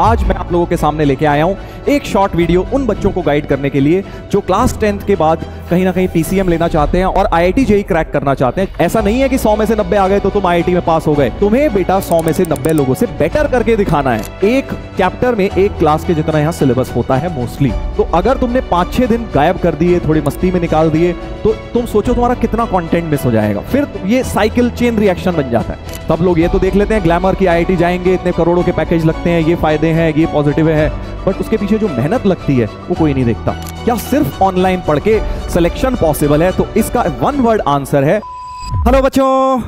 आज मैं आप लोगों के सामने लेके आया हूं एक शॉर्ट वीडियो उन बच्चों को गाइड करने के लिए जो क्लास 10th के बाद कहीं ना कहीं पीसीएम लेना चाहते हैं और आईआईटी जेईई क्रैक करना चाहते हैं। ऐसा नहीं है कि 100 में से 90 आ गए तो तुम आईआईटी में पास हो गए, तुम्हें बेटा 100 में से 90 लोगों से बेटर करके दिखाना है। एक चैप्टर में एक क्लास के जितना यहाँ सिलेबस होता है मोस्टली, तो अगर तुमने 5-6 दिन गायब कर दिए, थोड़ी मस्ती में निकाल दिए, तो तुम सोचो तुम्हारा कितना कंटेंट मिस हो जाएगा। फिर ये साइकिल चेन रिएक्शन बन जाता है। सब लोग ये तो देख लेते हैं ग्लैमर की आईआईटी जाएंगे, इतने करोड़ों के पैकेज लगते हैं, ये फायदे हैं, ये पॉजिटिव है, बट उसके पीछे जो मेहनत लगती है वो कोई नहीं देखता। क्या सिर्फ ऑनलाइन पढ़ के सिलेक्शन पॉसिबल है? तो इसका वन वर्ड आंसर है हेलो बच्चों,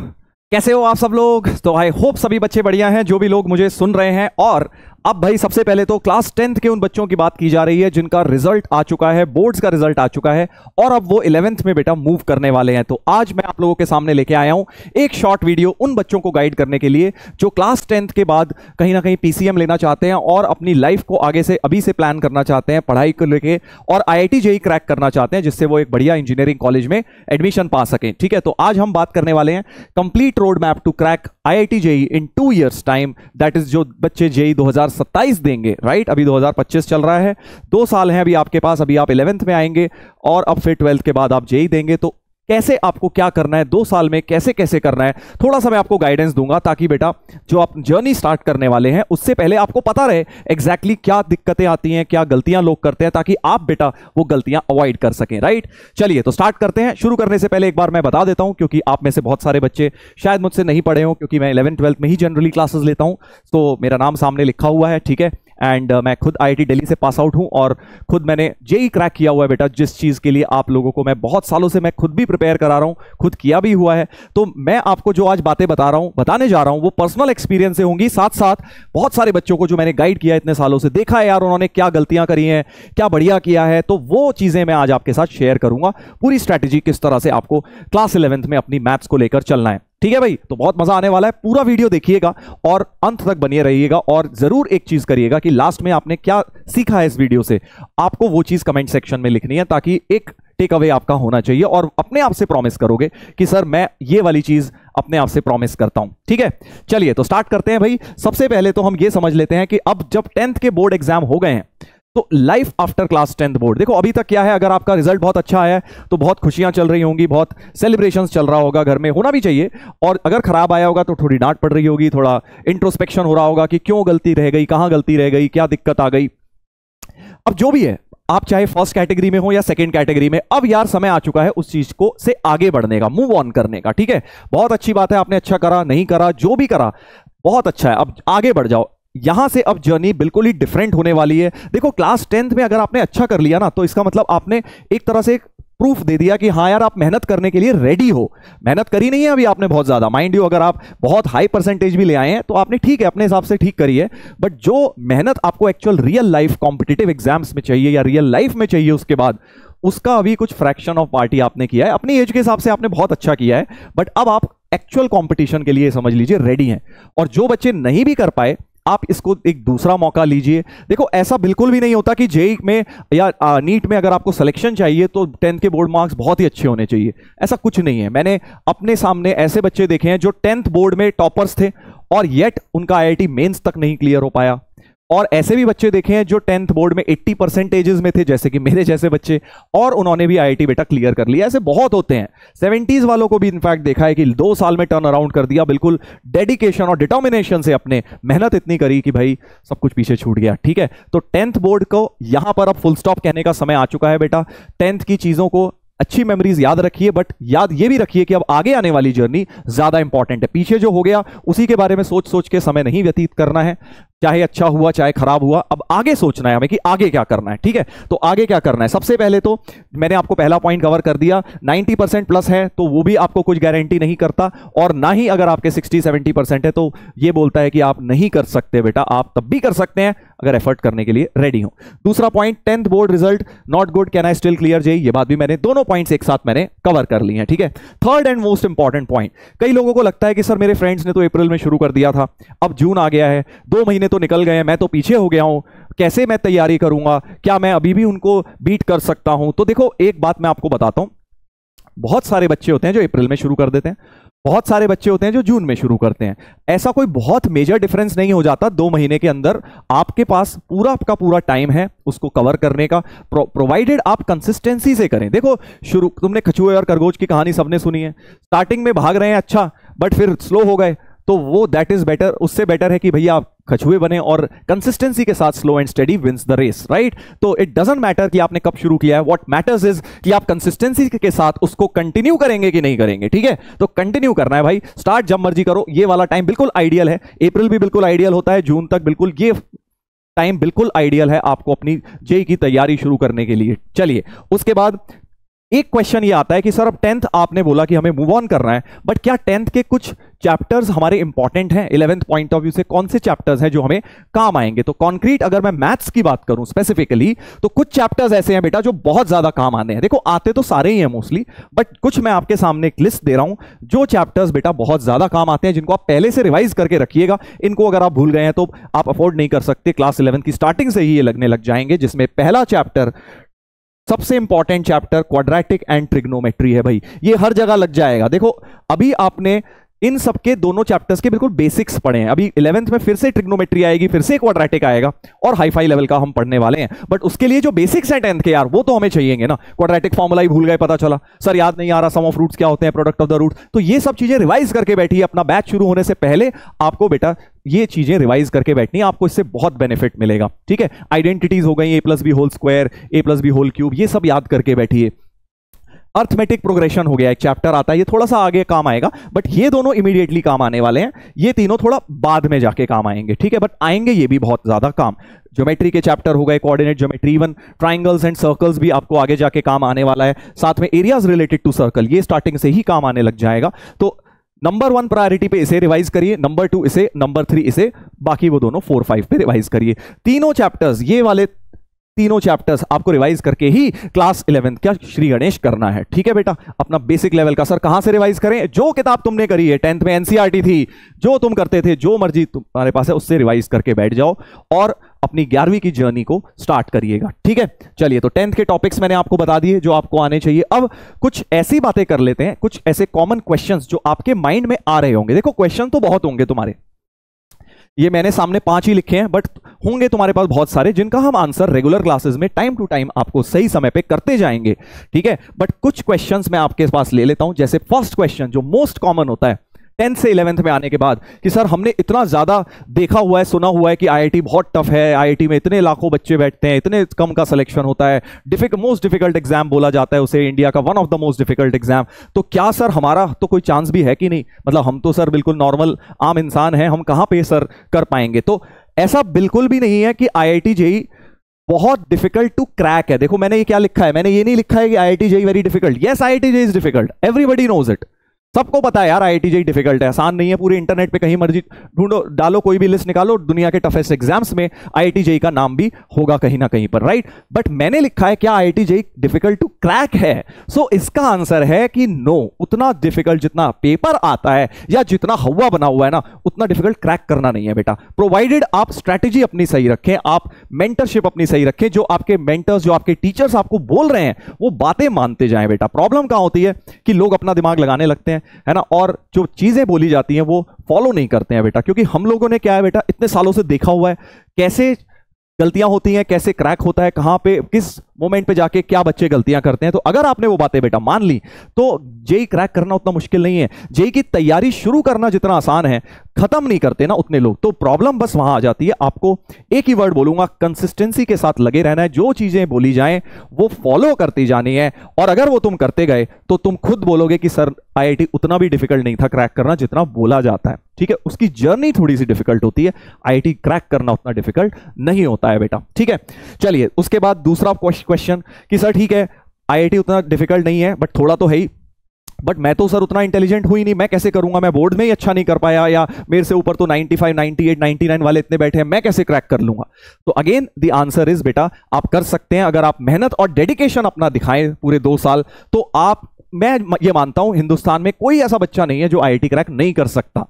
कैसे हो आप सब लोग? तो आई होप सभी बच्चे बढ़िया हैं, जो भी लोग मुझे सुन रहे हैं। और अब भाई सबसे पहले तो क्लास 10th के उन बच्चों की बात की जा रही है जिनका रिजल्ट आ चुका है, बोर्ड्स का रिजल्ट आ चुका है और अब वो 11th में बेटा मूव करने वाले हैं। तो आज मैं आप लोगों के सामने लेके आया हूं एक शॉर्ट वीडियो उन बच्चों को गाइड करने के लिए जो क्लास 10th के बाद कहीं ना कहीं पीसीएम लेना चाहते हैं और अपनी लाइफ को आगे से अभी से प्लान करना चाहते हैं पढ़ाई को लेके, और आईआईटी जेईई क्रैक करना चाहते हैं जिससे वो एक बढ़िया इंजीनियरिंग कॉलेज में एडमिशन पा सकें। ठीक है, तो आज हम बात करने वाले हैं complete road map to crack IIT JEE in 2 years time. That is जो बच्चे जेईई 2027 देंगे, राइट? अभी 2025 चल रहा है, 2 साल हैं अभी आपके पास। अभी आप 11th में आएंगे और अब फिर 12th के बाद आप जेईई देंगे। तो कैसे आपको क्या करना है 2 साल में, कैसे कैसे करना है, थोड़ा सा मैं आपको गाइडेंस दूंगा ताकि बेटा जो आप जर्नी स्टार्ट करने वाले हैं उससे पहले आपको पता रहे एग्जैक्टली क्या दिक्कतें आती हैं, क्या गलतियां लोग करते हैं, ताकि आप बेटा वो गलतियां अवॉइड कर सकें, राइट? चलिए तो स्टार्ट करते हैं। शुरू करने से पहले एक बार मैं बता देता हूं, क्योंकि आप में से बहुत सारे बच्चे शायद मुझसे नहीं पढ़े हो, क्योंकि मैं 11th-12th में ही जनरली क्लासेस लेता हूं, तो मेरा नाम सामने लिखा हुआ है, ठीक है। एंड मैं खुद आईआईटी दिल्ली से पास आउट हूं और खुद मैंने जेईई क्रैक किया हुआ है बेटा, जिस चीज के लिए आप लोगों को मैं बहुत सालों से मैं खुद भी प्रिपेयर करा रहा हूं, खुद किया भी हुआ है। तो मैं आपको जो आज बातें बताने जा रहा हूं वो पर्सनल एक्सपीरियंस से होंगी, साथ साथ बहुत सारे बच्चों को जो मैंने गाइड किया इतने सालों से, देखा है यार उन्होंने क्या गलतियां करी हैं, क्या बढ़िया किया है, तो वो चीजें मैं आज आपके साथ शेयर करूंगा। पूरी स्ट्रैटेजी किस तरह से आपको क्लास 11th में अपनी मैथ्स को लेकर चलना है, ठीक है भाई? तो बहुत मजा आने वाला है, पूरा वीडियो देखिएगा और अंत तक बने रहिएगा। और जरूर एक चीज करिएगा कि लास्ट में आपने क्या सीखा है इस वीडियो से, आपको वो चीज कमेंट सेक्शन में लिखनी है, ताकि एक टेक अवे आपका होना चाहिए और अपने आप से प्रॉमिस करोगे कि सर मैं ये वाली चीज अपने आप से प्रॉमिस करता हूं, ठीक है? चलिए तो स्टार्ट करते हैं भाई। सबसे पहले तो हम ये समझ लेते हैं कि अब जब 10th के बोर्ड एग्जाम हो गए हैं तो life after class 10th board, देखो अभी तक क्या है, अगर आपका रिजल्ट बहुत अच्छा आया है तो बहुत खुशियां चल रही होंगी, बहुत सेलिब्रेशंस चल रहा होगा, घर में होना भी चाहिए। और अगर खराब आया होगा तो थोड़ी डांट पड़ रही होगी, थोड़ा इंट्रोस्पेक्शन हो रहा होगा कि क्यों गलती रह गई, कहां गलती रह गई, क्या दिक्कत आ गई। अब जो भी है, आप चाहे फर्स्ट कैटेगरी में हो या सेकंड कैटेगरी में, अब यार समय आ चुका है उस चीज को से आगे बढ़ने का, मूव ऑन करने का, ठीक है? बहुत अच्छी बात है, आपने अच्छा करा, नहीं करा, जो भी करा बहुत अच्छा है, अब आगे बढ़ जाओ। यहां से अब जर्नी बिल्कुल ही डिफरेंट होने वाली है। देखो क्लास 10th में अगर आपने अच्छा कर लिया ना, तो इसका मतलब आपने एक तरह से प्रूफ दे दिया कि हाँ यार आप मेहनत करने के लिए रेडी हो। मेहनत करी नहीं है अभी आपने बहुत ज्यादा, माइंड यू, अगर आप बहुत हाई परसेंटेज भी ले आए हैं तो आपने ठीक है अपने हिसाब से ठीक करी है, बट जो मेहनत आपको actual real life competitive exams में चाहिए या रियल लाइफ में चाहिए उसके बाद, उसका अभी कुछ फ्रैक्शन ऑफ पार्टी आपने किया है। अपनी एज के हिसाब से आपने बहुत अच्छा किया है, बट अब आप एक्चुअल कॉम्पिटिशन के लिए समझ लीजिए रेडी हैं। और जो बच्चे नहीं भी कर पाए, आप इसको एक दूसरा मौका लीजिए। देखो ऐसा बिल्कुल भी नहीं होता कि जेईई में या नीट में अगर आपको सिलेक्शन चाहिए तो 10th के बोर्ड मार्क्स बहुत ही अच्छे होने चाहिए, ऐसा कुछ नहीं है। मैंने अपने सामने ऐसे बच्चे देखे हैं जो 10th बोर्ड में टॉपर्स थे और येट उनका आईआईटी मेंस तक नहीं क्लियर हो पाया, और ऐसे भी बच्चे देखे हैं जो 10th बोर्ड में 80% में थे, जैसे कि मेरे जैसे बच्चे, और उन्होंने भी आईआईटी बेटा क्लियर कर लिया। ऐसे बहुत होते हैं। 70s वालों को भी इनफैक्ट देखा है कि 2 साल में टर्न अराउंड कर दिया, बिल्कुल डेडिकेशन और डिटर्मिनेशन से, अपने मेहनत इतनी करी कि भाई सब कुछ पीछे छूट गया, ठीक है? तो 10th बोर्ड को यहां पर अब फुल स्टॉप कहने का समय आ चुका है बेटा। 10th की चीजों को, अच्छी मेमोरीज याद रखिए, बट याद ये भी रखिए कि अब आगे आने वाली जर्नी ज्यादा इंपॉर्टेंट है। पीछे जो हो गया उसी के बारे में सोच सोच के समय नहीं व्यतीत करना है, चाहे अच्छा हुआ चाहे खराब हुआ। अब आगे सोचना है हमें कि आगे क्या करना है, ठीक है? तो आगे क्या करना है, सबसे पहले तो मैंने आपको पहला पॉइंट कवर कर दिया, 90% प्लस है तो वो भी आपको कुछ गारंटी नहीं करता, और ना ही अगर आपके 60-70% है तो ये बोलता है कि आप नहीं कर सकते बेटा, आप तब भी कर सकते हैं अगर एफर्ट करने के लिए रेडी हो। दूसरा point, 10th board result not good, can I still clear JEE, ये बात भी मैंने, दोनों पॉइंट्स एक साथ मैंने कवर कर ली है, ठीक है? Third and most important point, कई लोगों को लगता है कि सर मेरे फ्रेंड्स ने तो अप्रैल में शुरू कर दिया था, अब जून आ गया है, 2 महीने तो निकल गए, मैं तो पीछे हो गया हूं, कैसे मैं तैयारी करूंगा, क्या मैं अभी भी उनको बीट कर सकता हूं? तो देखो एक बात मैं आपको बताता हूं, बहुत सारे बच्चे होते हैं जो अप्रैल में शुरू कर देते हैं, बहुत सारे बच्चे होते हैं जो जून में शुरू करते हैं। ऐसा कोई बहुत मेजर डिफरेंस नहीं हो जाता, 2 महीने के अंदर आपके पास पूरा का पूरा टाइम है उसको कवर करने का, प्रोवाइडेड आप कंसिस्टेंसी से करें। देखो शुरू तुमने कछुए और खरगोश की कहानी सबने सुनी है, स्टार्टिंग में भाग रहे हैं अच्छा, बट फिर स्लो हो गए, तो वो दैट इज बेटर, उससे बेटर है कि भैया आप कछुए बने और कंसिस्टेंसी के साथ slow and study wins the race, right. तो इट डजंट मैटर कि आपने कब शुरू किया है, व्हाट मैटर्स इज कि आप कंसिस्टेंसी के साथ उसको कंटिन्यू करेंगे कि नहीं करेंगे, ठीक है। तो कंटिन्यू करना है भाई, स्टार्ट जब मर्जी करो, ये वाला टाइम बिल्कुल आइडियल है, अप्रैल भी बिल्कुल आइडियल होता है, जून तक बिल्कुल, ये टाइम बिल्कुल आइडियल है आपको अपनी जेई की तैयारी शुरू करने के लिए। चलिए उसके बाद एक क्वेश्चन ये आता है कि सर अब 10th आपने बोला कि हमें मूव ऑन करना है, बट क्या 10th के कुछ चैप्टर्स हमारे इंपॉर्टेंट हैं 11th पॉइंट ऑफ व्यू से, कौन से चैप्टर्स हैं जो हमें काम आएंगे। तो कॉन्क्रीट अगर मैं मैथ्स की बात करूं स्पेसिफिकली, तो कुछ चैप्टर्स ऐसे हैं बेटा जो बहुत ज्यादा काम आने हैं। देखो आते तो सारे ही हैं मोस्टली, बट कुछ मैं आपके सामने एक लिस्ट दे रहा हूं जो चैप्टर्स बेटा बहुत ज्यादा काम आते हैं, जिनको आप पहले से रिवाइज करके रखिएगा। इनको अगर आप भूल गए हैं तो आप अफोर्ड नहीं कर सकते, क्लास 11th की स्टार्टिंग से ही ये लगने लग जाएंगे। जिसमें पहला चैप्टर, सबसे important chapter, quadratic and trigonometry है भाई, ये हर जगह लग जाएगा। देखो अभी आपने इन सबके दोनों चैप्टर्स के बिल्कुल बेसिक्स पढ़े हैं, अभी 11th में फिर से ट्रिग्नोमेट्री आएगी, फिर से क्वाड्रेटिक आएगा और हाई फाई लेवल का हम पढ़ने वाले हैं। बट उसके लिए जो बेसिक्स हैं 10th के यार, वो तो हमें चाहिएंगे ना। क्वाड्रेटिक फॉर्मूला ही भूल गए, पता चला सर याद नहीं आ रहा, सम ऑफ रूट्स क्या होते हैं, प्रोडक्ट ऑफ द रूट, तो ये सब चीजें रिवाइज करके बैठिए। अपना बैच शुरू होने से पहले आपको बेटा ये चीजें रिवाइज करके बैठनी, आपको इससे बहुत बेनिफिट मिलेगा, ठीक है। आइडेंटिटीज हो गई, a+b whole square, a+b whole cube, ये सब याद करके बैठिए। अर्थमेटिक प्रोग्रेशन हो गया, एक चैप्टर आता है, ये थोड़ा सा आगे काम आएगा, बट ये दोनों इमीडिएटली काम आने वाले हैं, ये तीनों थोड़ा बाद में जाके काम आएंगे, ठीक है, बट आएंगे ये भी बहुत ज्यादा काम। ज्योमेट्री के चैप्टर हो गए, coordinate geometry, even triangles and circles भी आपको आगे जाके काम आने वाला है। साथ में एरियाज रिलेटेड टू सर्कल, ये स्टार्टिंग से ही काम आने लग जाएगा। तो नंबर 1 प्रायोरिटी पे इसे रिवाइज करिए, नंबर 2 इसे, नंबर 3 इसे, बाकी वो दोनों 4, 5 पे रिवाइज करिए। तीनों चैप्टर्स, ये वाले तीनों चैप्टर्स आपको रिवाइज करके ही क्लास 11th का श्री गणेश करना है, ठीक है बेटा। अपना बेसिक लेवल का, सर कहां से रिवाइज करें, जो किताब तुमने करी है 10th में, एनसीईआरटी थी, जो तुम करते थे, जो मर्जी तुम्हारे पास है, उससे रिवाइज करके बैठ जाओ और अपनी 11वीं की जर्नी को स्टार्ट करिएगा, ठीक है। चलिए, तो 10th के टॉपिक्स मैंने आपको बता दिए जो आपको आने चाहिए। अब कुछ ऐसी बातें कर लेते हैं, कुछ ऐसे कॉमन क्वेश्चंस जो आपके माइंड में आ रहे होंगे। देखो क्वेश्चन तो बहुत होंगे तुम्हारे, ये मैंने सामने 5 ही लिखे हैं, बट होंगे तुम्हारे पास बहुत सारे जिनका हम आंसर रेगुलर क्लासेस में टाइम टू टाइम आपको सही समय पे करते जाएंगे, ठीक है। बट कुछ क्वेश्चंस मैं आपके पास ले लेता हूं। जैसे फर्स्ट क्वेश्चन जो मोस्ट कॉमन होता है 10th से 11th में आने के बाद, कि सर हमने इतना ज्यादा देखा हुआ है, सुना हुआ है कि आईआईटी बहुत टफ है, आईआईटी में इतने लाखों बच्चे बैठते हैं, इतने कम का सिलेक्शन होता है, मोस्ट डिफिकल्ट एग्जाम बोला जाता है उसे, इंडिया का one of the most difficult exam. तो क्या सर हमारा तो कोई चांस भी है कि नहीं, मतलब हम तो सर बिल्कुल नॉर्मल आम इंसान हैं, हम कहां पे सर कर पाएंगे। तो ऐसा बिल्कुल भी नहीं है कि आईआईटी जेईई बहुत डिफिकल्ट टू क्रैक है। देखो मैंने ये क्या लिखा है, मैंने ये नहीं लिखा है कि IIT JEE very difficult. Yes, IIT JEE is difficult, everybody knows it, सबको पता है यार आईआईटी जेईई डिफिकल्ट है, आसान नहीं है। पूरे इंटरनेट पे कहीं मर्जी ढूंढो, डालो कोई भी लिस्ट निकालो, दुनिया के टफेस्ट एग्जाम्स में आईआईटी जेईई का नाम भी होगा कहीं ना कहीं पर, राइट। बट मैंने लिखा है क्या IIT JEE difficult to crack है, सो इसका आंसर है कि नो, उतना डिफिकल्ट जितना पेपर आता है या जितना हवा बना हुआ है ना, उतना डिफिकल्ट क्रैक करना नहीं है बेटा, प्रोवाइडेड आप स्ट्रैटेजी अपनी सही रखें, आप मेंटरशिप अपनी सही रखें, जो आपके मेंटर्स, जो आपके टीचर्स आपको बोल रहे हैं वो बातें मानते जाएं बेटा। प्रॉब्लम कहां होती है कि लोग अपना दिमाग लगाने लगते हैं, है ना, और जो चीजें बोली जाती हैं वो फॉलो नहीं करते हैं बेटा, क्योंकि हम लोगों ने क्या है बेटा, इतने सालों से देखा हुआ है कैसे गलतियां होती हैं, कैसे क्रैक होता है, कहां पे किस मोमेंट पे जाके क्या बच्चे गलतियां करते हैं। तो अगर आपने वो बातें बेटा मान ली तो जेईई क्रैक करना उतना मुश्किल नहीं है। जेईई की तैयारी शुरू करना जितना आसान है, खत्म नहीं करते ना उतने लोग। तो प्रॉब्लम बस वहां आ जाती है, आपको एक ही वर्ड बोलूंगा, कंसिस्टेंसी के साथ लगे रहना है, जो चीजें बोली जाएं वो फॉलो करती जानी है, और अगर वो तुम करते गए तो तुम खुद बोलोगे कि सर आईआईटी उतना भी डिफिकल्ट नहीं था क्रैक करना जितना बोला जाता है, ठीक है। उसकी जर्नी थोड़ी सी डिफिकल्ट होती है, आईआईटी क्रैक करना उतना डिफिकल्ट नहीं होता है बेटा, ठीक है। चलिए उसके बाद दूसरा क्वेश्चन कि सर ठीक है आईआईटी उतना डिफिकल्ट नहीं है, बट थोड़ा तो है ही, बट मैं तो सर उतना इंटेलिजेंट हुई नहीं, मैं कैसे करूंगा, मैं बोर्ड में ही अच्छा नहीं कर पाया, या मेरे से ऊपर तो 95, 98, 99 वाले इतने बैठे हैं, मैं कैसे क्रैक कर लूंगा। तो अगेन द आंसर इज बेटा आप कर सकते हैं, अगर आप मेहनत और डेडिकेशन अपना दिखाएं पूरे 2 साल, तो आप, मैं ये मानता हूं हिंदुस्तान में कोई ऐसा बच्चा नहीं है जो आईआईटी क्रैक नहीं कर सकता।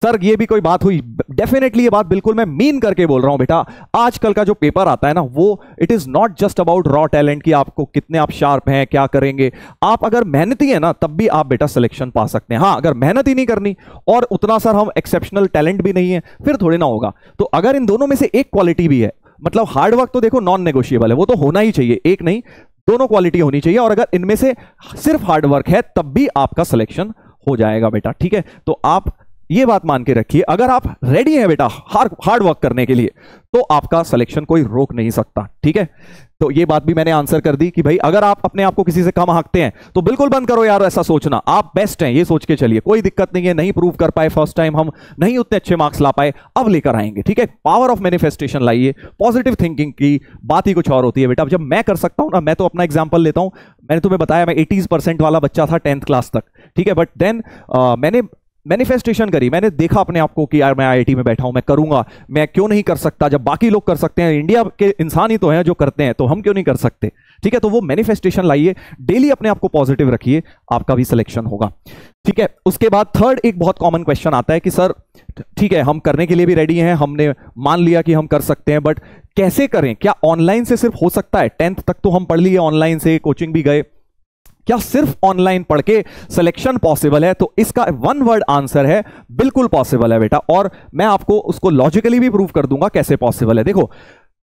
सर ये भी कोई बात हुई? डेफिनेटली ये बात बिल्कुल मैं मीन करके बोल रहा हूं बेटा। आजकल का जो पेपर आता है ना, वो it is not just about raw talent कि आपको कितने आप शार्प हैं, क्या करेंगे। आप अगर मेहनती है ना, तब भी आप बेटा सिलेक्शन पा सकते हैं। हाँ, अगर मेहनत ही नहीं करनी और उतना सर हम एक्सेप्शनल टैलेंट भी नहीं है, फिर थोड़ी ना होगा। तो अगर इन दोनों में से एक क्वालिटी भी है, मतलब हार्ड वर्क तो देखो नॉन नेगोशिएबल है, वो तो होना ही चाहिए, एक नहीं दोनों क्वालिटी होनी चाहिए। और अगर इनमें से सिर्फ हार्ड वर्क है, तब भी आपका सिलेक्शन हो जाएगा बेटा, ठीक है। तो आप ये बात मान के रखिए, अगर आप रेडी हैं बेटा हार्ड वर्क करने के लिए, तो आपका सिलेक्शन कोई रोक नहीं सकता, ठीक है। तो ये बात भी मैंने आंसर कर दी कि भाई अगर आप अपने आप को किसी से कम आंकते हैं तो बिल्कुल बंद करो यार ऐसा सोचना, आप बेस्ट हैं ये सोच के चलिए, कोई दिक्कत नहीं है। नहीं प्रूव कर पाए फर्स्ट टाइम, हम नहीं उतने अच्छे मार्क्स ला पाए, अब लेकर आएंगे, ठीक है। पावर ऑफ मैनिफेस्टेशन लाइए, पॉजिटिव थिंकिंग की बात ही कुछ और होती है बेटा। जब मैं कर सकता हूं ना, मैं तो अपना एग्जाम्पल लेता हूं, मैंने तुम्हें बताया मैं 80% वाला बच्चा था 10th क्लास तक, ठीक है। बट देन मैंने मैनिफेस्टेशन करी, मैंने देखा अपने आप को कि यार मैं आईआईटी में बैठा हूं, मैं करूंगा, मैं क्यों नहीं कर सकता जब बाकी लोग कर सकते हैं, इंडिया के इंसान ही तो हैं जो करते हैं, तो हम क्यों नहीं कर सकते, ठीक है। तो वो मैनिफेस्टेशन लाइए, डेली अपने आप को पॉजिटिव रखिए, आपका भी सिलेक्शन होगा, ठीक है। उसके बाद थर्ड एक बहुत कॉमन क्वेश्चन आता है कि सर ठीक है हम करने के लिए भी रेडी हैं, हमने मान लिया कि हम कर सकते हैं, बट कैसे करें? क्या ऑनलाइन से सिर्फ हो सकता है? 10th तक तो हम पढ़ लिए ऑनलाइन से, कोचिंग भी गए, क्या सिर्फ ऑनलाइन पढ़ के सिलेक्शन पॉसिबल है? तो इसका वन वर्ड आंसर है बिल्कुल पॉसिबल है बेटा, और मैं आपको उसको लॉजिकली भी प्रूव कर दूंगा कैसे पॉसिबल है। देखो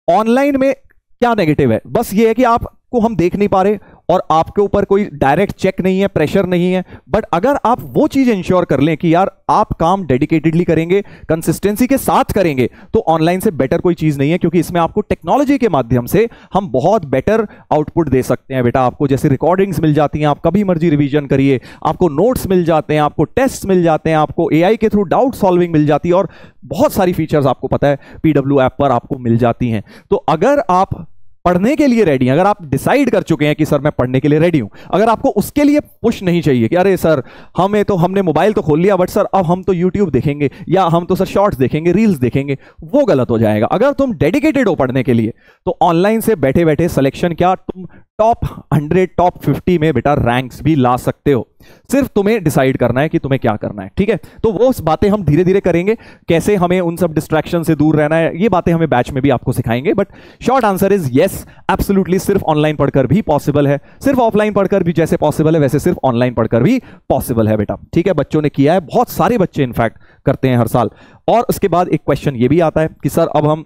ऑनलाइन में क्या नेगेटिव है, बस ये है कि आपको हम देख नहीं पा रहे और आपके ऊपर कोई डायरेक्ट चेक नहीं है, प्रेशर नहीं है। बट अगर आप वो चीज इंश्योर कर लें कि यार आप काम डेडिकेटेडली करेंगे, कंसिस्टेंसी के साथ करेंगे, तो ऑनलाइन से बेटर कोई चीज नहीं है, क्योंकि इसमें आपको टेक्नोलॉजी के माध्यम से हम बहुत बेटर आउटपुट दे सकते हैं बेटा। आपको जैसे रिकॉर्डिंग्स मिल जाती हैं, आप कभी मर्जी रिवीजन करिए, आपको नोट्स मिल जाते हैं, आपको टेस्ट मिल जाते हैं, आपको एआई के थ्रू डाउट सॉल्विंग मिल जाती है, और बहुत सारी फीचर्स आपको पता है पीडब्ल्यू ऐप पर आपको मिल जाती हैं। तो अगर आप पढ़ने के लिए रेडी हैं, अगर आप डिसाइड कर चुके हैं कि सर मैं पढ़ने के लिए रेडी हूं, अगर आपको उसके लिए पुश नहीं चाहिए कि अरे सर हमने मोबाइल तो खोल लिया बट सर अब हम तो यूट्यूब देखेंगे, या हम तो सर शॉर्ट्स देखेंगे, रील्स देखेंगे, वो गलत हो जाएगा। अगर तुम डेडिकेटेड हो पढ़ने के लिए, तो ऑनलाइन से बैठे बैठे सिलेक्शन क्या, तुम टॉप 100 टॉप 50 में बेटा रैंक्स भी ला सकते हो। सिर्फ तुम्हें डिसाइड करना है कि तुम्हें क्या करना है, ठीक है। तो वो बातें हम धीरे धीरे करेंगे, कैसे हमें उन सब डिस्ट्रैक्शन से दूर रहना है, ये बातें हमें बैच में भी आपको सिखाएंगे। But short answer is yes, absolutely सिर्फ ऑनलाइन पढ़कर भी पॉसिबल है, सिर्फ ऑफलाइन पढ़कर भी जैसे पॉसिबल है वैसे सिर्फ ऑनलाइन पढ़कर भी पॉसिबल है बेटा, ठीक है। बच्चों ने किया है, बहुत सारे बच्चे इनफैक्ट करते हैं हर साल। और उसके बाद एक क्वेश्चन ये भी आता है कि सर अब हम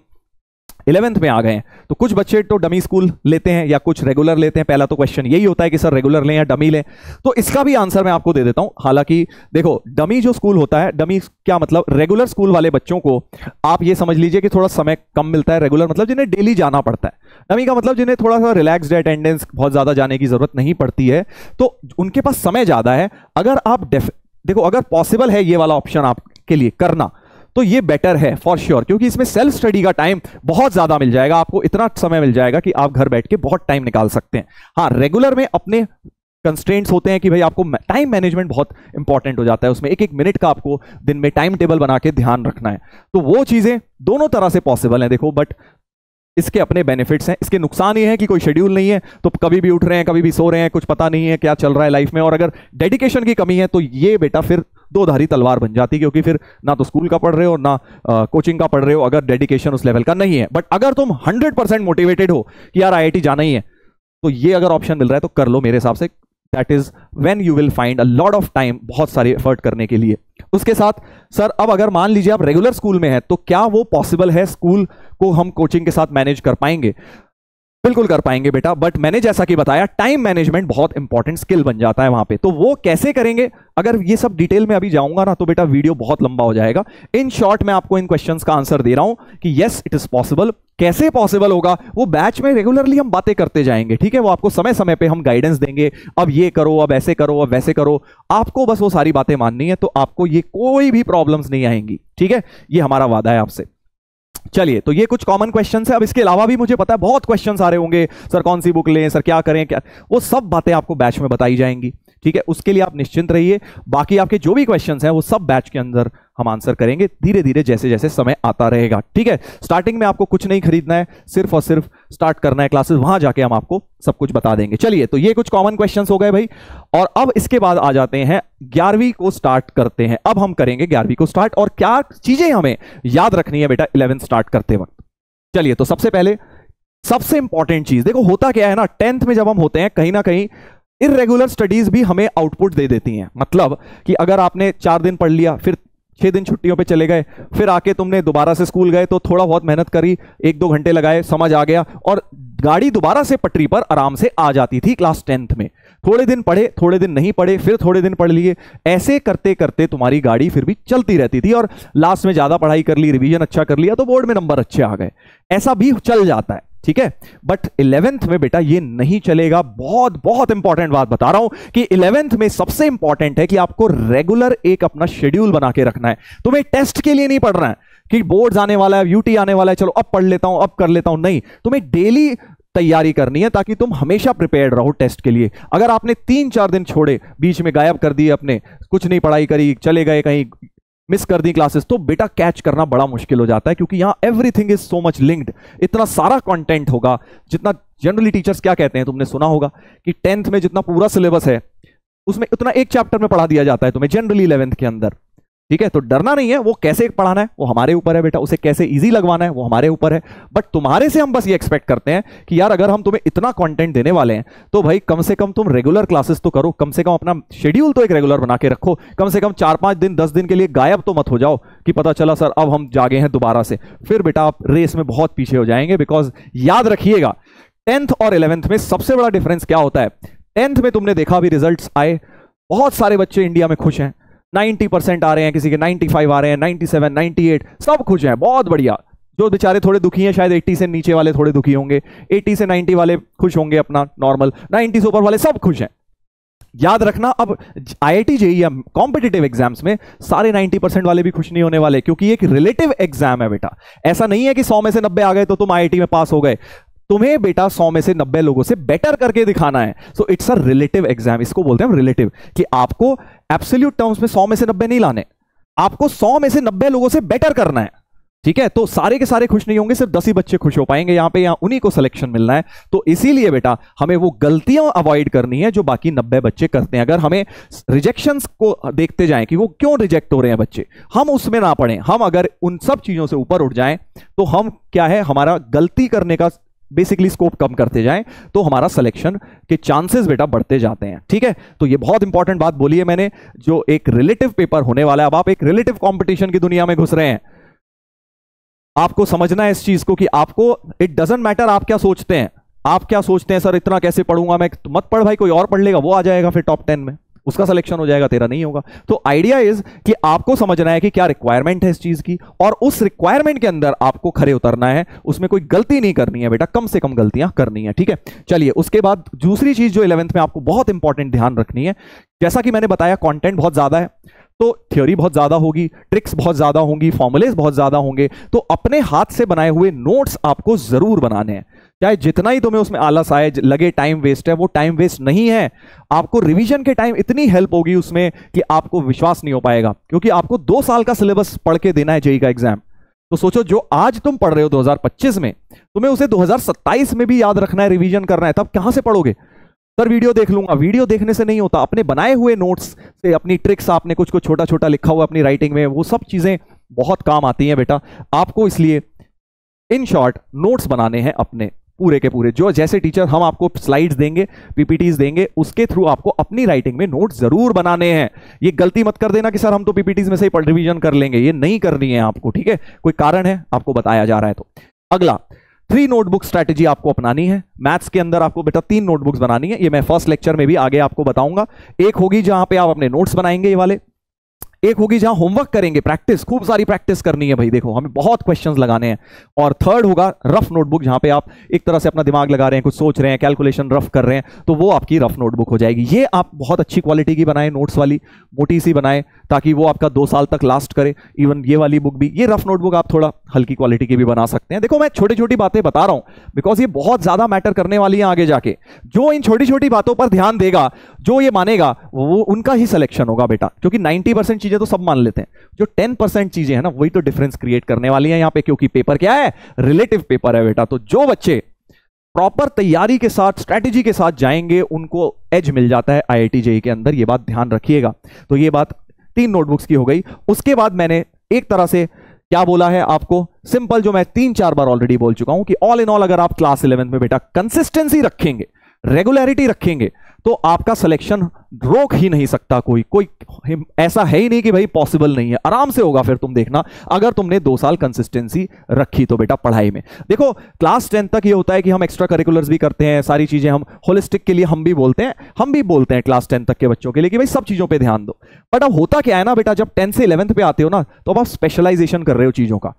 11th में आ गए हैं, तो कुछ बच्चे तो डमी स्कूल लेते हैं या कुछ रेगुलर लेते हैं। पहला तो क्वेश्चन यही होता है कि सर रेगुलर लें या डमी लें, तो इसका भी आंसर मैं आपको दे देता हूं। हालांकि देखो डमी जो स्कूल होता है, डमी क्या मतलब, रेगुलर स्कूल वाले बच्चों को आप ये समझ लीजिए कि थोड़ा समय कम मिलता है। रेगुलर मतलब जिन्हें डेली जाना पड़ता है, डमी का मतलब जिन्हें थोड़ा सा रिलैक्स्ड अटेंडेंस, बहुत ज्यादा जाने की जरूरत नहीं पड़ती है, तो उनके पास समय ज्यादा है। अगर आप देखो अगर पॉसिबल है ये वाला ऑप्शन आपके लिए करना, तो ये बेटर है फॉर श्योर, क्योंकि इसमें सेल्फ स्टडी का टाइम बहुत ज्यादा मिल जाएगा, आपको इतना समय मिल जाएगा कि आप घर बैठ के बहुत टाइम निकाल सकते हैं। हाँ, रेगुलर में अपने कंस्ट्रेंट्स होते हैं कि भाई आपको टाइम मैनेजमेंट बहुत इंपॉर्टेंट हो जाता है, उसमें एक एक मिनट का आपको दिन में टाइम टेबल बना के ध्यान रखना है। तो वो चीजें दोनों तरह से पॉसिबल हैं देखो, बट इसके अपने बेनिफिट्स हैं। इसके नुकसान ये है कि कोई शेड्यूल नहीं है, तो कभी भी उठ रहे हैं, कभी भी सो रहे हैं, कुछ पता नहीं है क्या चल रहा है लाइफ में। और अगर डेडिकेशन की कमी है तो ये बेटा फिर दो धारी तलवार बन जाती है, क्योंकि फिर ना तो स्कूल का पढ़ रहे हो ना कोचिंग का पढ़ रहे हो, अगर डेडिकेशन उस लेवल का नहीं है। बट अगर तुम 100% मोटिवेटेड हो कि यार आईआईटी जाना ही है, तो ये अगर ऑप्शन मिल रहा है तो कर लो मेरे हिसाब से। That is when you will find a lot of time, बहुत सारे एफर्ट करने के लिए। उसके साथ सर अब अगर मान लीजिए आप रेगुलर स्कूल में है, तो क्या वो पॉसिबल है स्कूल को हम कोचिंग के साथ मैनेज कर पाएंगे? बिल्कुल कर पाएंगे बेटा, बट मैंने जैसा कि बताया टाइम मैनेजमेंट बहुत इंपॉर्टेंट स्किल बन जाता है वहां पे। तो वो कैसे करेंगे, अगर ये सब डिटेल में अभी जाऊंगा ना तो बेटा वीडियो बहुत लंबा हो जाएगा। इन शॉर्ट मैं आपको इन क्वेश्चंस का आंसर दे रहा हूं कि यस इट इज पॉसिबल। कैसे पॉसिबल होगा वो बैच में रेगुलरली हम बातें करते जाएंगे, ठीक है। वो आपको समय समय पे हम गाइडेंस देंगे, अब ये करो, अब ऐसे करो, अब वैसे करो। आपको बस वो सारी बातें माननी है, तो आपको ये कोई भी प्रॉब्लम्स नहीं आएंगी, ठीक है। ये हमारा वादा है आपसे। चलिए, तो ये कुछ कॉमन क्वेश्चंस है। अब इसके अलावा भी मुझे पता है बहुत क्वेश्चंस आ रहे होंगे, सर कौन सी बुक लें, सर क्या करें, क्या, वो सब बातें आपको बैच में बताई जाएंगी, ठीक है, उसके लिए आप निश्चिंत रहिए। बाकी आपके जो भी क्वेश्चंस हैं वो सब बैच के अंदर हम आंसर करेंगे धीरे धीरे जैसे जैसे समय आता रहेगा। ठीक है, स्टार्टिंग में आपको कुछ नहीं खरीदना है, सिर्फ और सिर्फ स्टार्ट करना है क्लासेस, वहां जाके हम आपको सब कुछ बता देंगे। चलिए, तो ये कुछ कॉमन क्वेश्चंस हो गए भाई, और अब इसके बाद आ जाते हैं 11वीं को स्टार्ट करते हैं। अब हम करेंगे 11वीं को स्टार्ट, और क्या चीजें हमें याद रखनी है बेटा 11th स्टार्ट करते वक्त। चलिए, तो सबसे पहले सबसे इंपॉर्टेंट चीज देखो, होता क्या है ना, 10th में जब हम होते हैं कहीं ना कहीं इर्रेगुलर स्टडीज भी हमें आउटपुट दे देती हैं। मतलब कि अगर आपने 4 दिन पढ़ लिया, फिर 6 दिन छुट्टियों पे चले गए, फिर आके तुमने दोबारा से स्कूल गए तो थोड़ा बहुत मेहनत करी, 1-2 घंटे लगाए, समझ आ गया और गाड़ी दोबारा से पटरी पर आराम से आ जाती थी क्लास 10th में। थोड़े दिन पढ़े, थोड़े दिन नहीं पढ़े, फिर थोड़े दिन पढ़ लिए, ऐसे करते करते तुम्हारी गाड़ी फिर भी चलती रहती थी, और लास्ट में ज्यादा पढ़ाई कर ली, रिवीजन अच्छा कर लिया तो बोर्ड में नंबर अच्छे आ गए। ऐसा भी चल जाता है, ठीक है। बट 11th में बेटा ये नहीं चलेगा। बहुत बहुत इंपॉर्टेंट बात बता रहा हूं कि 11th में सबसे इंपॉर्टेंट है कि आपको रेगुलर एक अपना शेड्यूल बना के रखना है। तुम्हें टेस्ट के लिए नहीं पढ़ना है कि बोर्ड्स आने वाला है, यूटी आने वाला है, चलो अब पढ़ लेता हूं, अब कर लेता हूं, नहीं, तुम्हें डेली तैयारी करनी है ताकि तुम हमेशा प्रिपेयर्ड रहो टेस्ट के लिए। अगर आपने 3-4 दिन छोड़े, बीच में गायब कर दिए, अपने कुछ नहीं पढ़ाई करी, चले गए कहीं, मिस कर दी क्लासेस, तो बेटा कैच करना बड़ा मुश्किल हो जाता है, क्योंकि यहां everything is so much linked. इतना सारा कंटेंट होगा, जितना जनरली टीचर्स क्या कहते हैं, तुमने सुना होगा कि 10th में जितना पूरा सिलेबस है उसमें उतना एक चैप्टर में पढ़ा दिया जाता है तुम्हें जनरली 11th के अंदर। ठीक है, तो डरना नहीं है, वो कैसे पढ़ाना है वो हमारे ऊपर है बेटा, उसे कैसे इजी लगवाना है वो हमारे ऊपर है। बट तुम्हारे से हम बस ये एक्सपेक्ट करते हैं कि यार अगर हम तुम्हें इतना कंटेंट देने वाले हैं तो भाई कम से कम तुम रेगुलर क्लासेस तो करो, कम से कम अपना शेड्यूल तो एक रेगुलर बना के रखो, कम से कम 4-5 दिन 10 दिन के लिए गायब तो मत हो जाओ कि पता चला सर अब हम जागे हैं दोबारा से, फिर बेटा आप रेस में बहुत पीछे हो जाएंगे। बिकॉज याद रखिएगा 10th और 11th में सबसे बड़ा डिफरेंस क्या होता है। 10th में तुमने देखा अभी रिजल्ट्स आए, बहुत सारे बच्चे इंडिया में खुश हैं, 90% आ रहे हैं, किसी के 95 आ रहे हैं, 97, 98, सब खुश हैं, बहुत बढ़िया। जो बेचारे थोड़े दुखी हैं, शायद 80 से नीचे वाले थोड़े दुखी होंगे, 80 से 90 वाले खुश होंगे अपना नॉर्मल, 90 से ऊपर वाले सब खुश हैं। याद रखना, अब IIT JEE या कॉम्पिटिटिव एग्जाम्स में सारे 90% वाले भी खुश नहीं होने वाले, क्योंकि एक रिलेटिव एग्जाम है बेटा। ऐसा नहीं है कि 100 में से 90 आ गए तो तुम IIT में पास हो गए, तुम्हें बेटा 100 में से 90 लोगों से बेटर करके दिखाना है। So it's a relative exam, इसको बोलते हैं रिलेटिव, कि आपको एब्सोल्यूट टर्म्स में 100 में से 90 नहीं लाने, आपको 100 में से 90 लोगों से बेटर करना है। ठीक है, तो सारे के सारे खुश नहीं होंगे, सिर्फ 10 ही बच्चे खुश हो पाएंगे यहाँ पे, यहाँ उन्हीं को सिलेक्शन मिलना है। तो इसीलिए बेटा हमें वो गलतियां अवॉइड करनी है जो बाकी 90 बच्चे करते हैं। अगर हमें रिजेक्शंस को देखते जाएं कि वो क्यों रिजेक्ट हो रहे हैं बच्चे, हम उसमें ना पड़े, हम अगर उन सब चीजों से ऊपर उठ जाएं तो हम क्या है, हमारा गलती करने का बेसिकली स्कोप कम करते जाएं तो हमारा सिलेक्शन के चांसेस बेटा बढ़ते जाते हैं। ठीक है, तो ये बहुत इंपॉर्टेंट बात बोली है मैंने, जो एक रिलेटिव पेपर होने वाला है। अब आप एक रिलेटिव कंपटीशन की दुनिया में घुस रहे हैं, आपको समझना है इस चीज को कि आपको इट डजंट मैटर आप क्या सोचते हैं। आप क्या सोचते हैं, सर इतना कैसे पढ़ूंगा मैं, तो मत पढ़ भाई, कोई और पढ़ लेगा, वो आ जाएगा फिर टॉप 10 में, उसका सिलेक्शन हो जाएगा, तेरा नहीं होगा। तो आइडिया इज कि आपको समझना है कि क्या रिक्वायरमेंट है इस चीज की, और उस रिक्वायरमेंट के अंदर आपको खड़े उतरना है, उसमें कोई गलती नहीं करनी है बेटा, कम से कम गलतियां करनी है। ठीक है, चलिए उसके बाद दूसरी चीज जो 11th में आपको बहुत इंपॉर्टेंट ध्यान रखनी है, जैसा कि मैंने बताया कंटेंट बहुत ज्यादा है, तो थ्योरी बहुत ज्यादा होगी, ट्रिक्स बहुत ज्यादा होंगी, फॉर्मुलेज बहुत ज्यादा होंगे, तो अपने हाथ से बनाए हुए नोट्स आपको जरूर बनाने हैं। चाहे जितना ही तुम्हें उसमें आलस आए, लगे टाइम वेस्ट है, वो टाइम वेस्ट नहीं है। आपको रिवीजन के टाइम इतनी हेल्प होगी उसमें कि आपको विश्वास नहीं हो पाएगा, क्योंकि आपको 2 साल का सिलेबस पढ़ के देना है जेईई का एग्जाम। तो सोचो, जो आज तुम पढ़ रहे हो 2025 में, तुम्हें उसे 2027 में भी याद रखना है, रिवीजन करना है, तब कहां से पढ़ोगे? सर वीडियो देख लूंगा, वीडियो देखने से नहीं होता, अपने बनाए हुए नोट्स से, अपनी ट्रिक्स, आपने कुछ कुछ छोटा छोटा लिखा हुआ अपनी राइटिंग में, वो सब चीजें बहुत काम आती हैं बेटा आपको। इसलिए इन शॉर्ट नोट्स बनाने हैं अपने पूरे के पूरे, जो जैसे टीचर हम आपको स्लाइड्स देंगे, पीपीटीज देंगे, उसके थ्रू आपको अपनी राइटिंग में नोट्स जरूर बनाने हैं। ये गलती मत कर देना कि सर हम तो पीपीटीज में से ही रिवीजन कर लेंगे, ये नहीं करनी है आपको। ठीक है, कोई कारण है आपको बताया जा रहा है। तो अगला 3 नोटबुक स्ट्रैटेजी आपको अपनानी है। मैथ्स के अंदर आपको बेटा 3 नोटबुक्स बनानी है, ये मैं फर्स्ट लेक्चर में भी आगे आपको बताऊंगा। एक होगी जहां पे आप अपने नोट्स बनाएंगे ये वाले, एक होगी जहां होमवर्क करेंगे, प्रैक्टिस, खूब सारी प्रैक्टिस करनी है भाई, देखो हमें बहुत क्वेश्चंस लगाने हैं। और थर्ड होगा रफ नोटबुक, जहां पे आप एक तरह से अपना दिमाग लगा रहे हैं, कुछ सोच रहे हैं, कैलकुलेशन रफ कर रहे हैं, तो वो आपकी रफ नोटबुक हो जाएगी। ये आप बहुत अच्छी क्वालिटी की बनाएं, नोट्स वाली मोटी सी बनाएं, ताकि वो आपका 2 साल तक लास्ट करे। इवन ये वाली बुक भी, ये रफ नोटबुक आप थोड़ा हल्की क्वालिटी की भी बना सकते हैं। देखो मैं छोटी छोटी बातें बता रहा हूं बिकॉज ये बहुत ज्यादा मैटर करने वाली है आगे जाके। जो इन छोटी छोटी बातों पर ध्यान देगा, जो ये मानेगा, वो उनका ही सिलेक्शन होगा बेटा, क्योंकि 90% चीजें तो सब मान लेते हैं, जो 10% चीजें हैं ना, वही तो डिफरेंस क्रिएट करने वाली है यहां पे, क्योंकि पेपर क्या है, रिलेटिव पेपर है बेटा। तो जो बच्चे प्रॉपर तैयारी के साथ, स्ट्रेटेजी के साथ जाएंगे, उनको एज मिल जाता है IIT JEE के अंदर, ये बात ध्यान रखिएगा। तो ये बात 3 नोटबुक्स की हो गई। उसके बाद मैंने एक तरह से क्या बोला है आपको, सिंपल, जो मैं 3-4 बार ऑलरेडी बोल चुका हूं कि ऑल इन ऑल अगर आप क्लास 11th में बेटा कंसिस्टेंसी रखेंगे, रेगुलरिटी रखेंगे, तो आपका सिलेक्शन रोक ही नहीं सकता कोई ऐसा है ही नहीं कि भाई पॉसिबल नहीं है, आराम से होगा। फिर तुम देखना, अगर तुमने 2 साल कंसिस्टेंसी रखी तो बेटा पढ़ाई में। देखो क्लास 10 तक ये होता है कि हम एक्स्ट्रा करिकुलर्स भी करते हैं, सारी चीजें हम होलिस्टिक के लिए हम भी बोलते हैं क्लास 10 तक के बच्चों के लिए कि भाई सब चीजों पे ध्यान दो। बट अब होता क्या है ना बेटा, जब 10 से 11th पे आते हो ना, तो अब आप स्पेशलाइजेशन कर रहे हो चीजों का।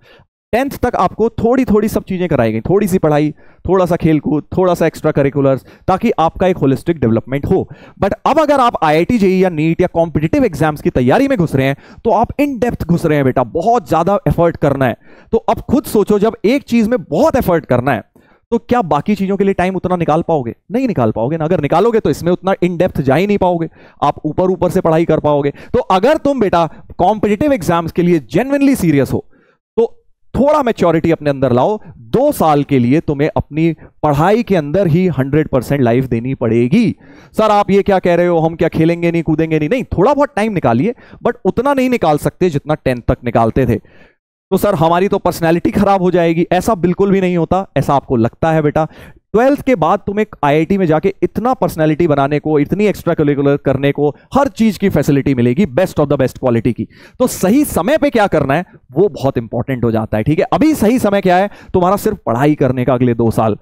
10th तक आपको थोड़ी थोड़ी सब चीजें कराई गई, थोड़ी सी पढ़ाई, थोड़ा सा खेलकूद, थोड़ा सा एक्स्ट्रा करिकुलर्स, ताकि आपका एक होलिस्टिक डेवलपमेंट हो। बट अब अगर आप IIT JEE या नीट या कॉम्पिटिटिव एग्जाम्स की तैयारी में घुस रहे हैं, तो आप इन डेप्थ घुस रहे हैं बेटा, बहुत ज्यादा एफर्ट करना है। तो अब खुद सोचो, जब एक चीज में बहुत एफर्ट करना है, तो क्या बाकी चीजों के लिए टाइम उतना निकाल पाओगे? नहीं निकाल पाओगे ना। अगर निकालोगे तो इसमें उतना इन डेप्थ जा ही नहीं पाओगे, आप ऊपर ऊपर से पढ़ाई कर पाओगे। तो अगर तुम बेटा कॉम्पिटिटिव एग्जाम्स के लिए जेन्युइनली सीरियस हो, तो थोड़ा मैच्योरिटी अपने अंदर लाओ। 2 साल के लिए तुम्हें अपनी पढ़ाई के अंदर ही 100% लाइफ देनी पड़ेगी। सर आप ये क्या कह रहे हो, हम क्या खेलेंगे नहीं, कूदेंगे नहीं? नहीं, थोड़ा बहुत टाइम निकालिए, बट उतना नहीं निकाल सकते जितना 10th तक निकालते थे। तो सर हमारी तो पर्सनैलिटी खराब हो जाएगी, ऐसा बिल्कुल भी नहीं होता। ऐसा आपको लगता है बेटा, 12th के बाद तुम्हें IIT में जाके इतना पर्सनैलिटी बनाने को, इतनी एक्स्ट्रा करिकुलर करने को, हर चीज की फैसिलिटी मिलेगी, best of the best quality की। तो सही समय पे क्या करना है वो बहुत इंपॉर्टेंट हो जाता है। ठीक है, अभी सही समय क्या है तुम्हारा? सिर्फ पढ़ाई करने का अगले 2 साल।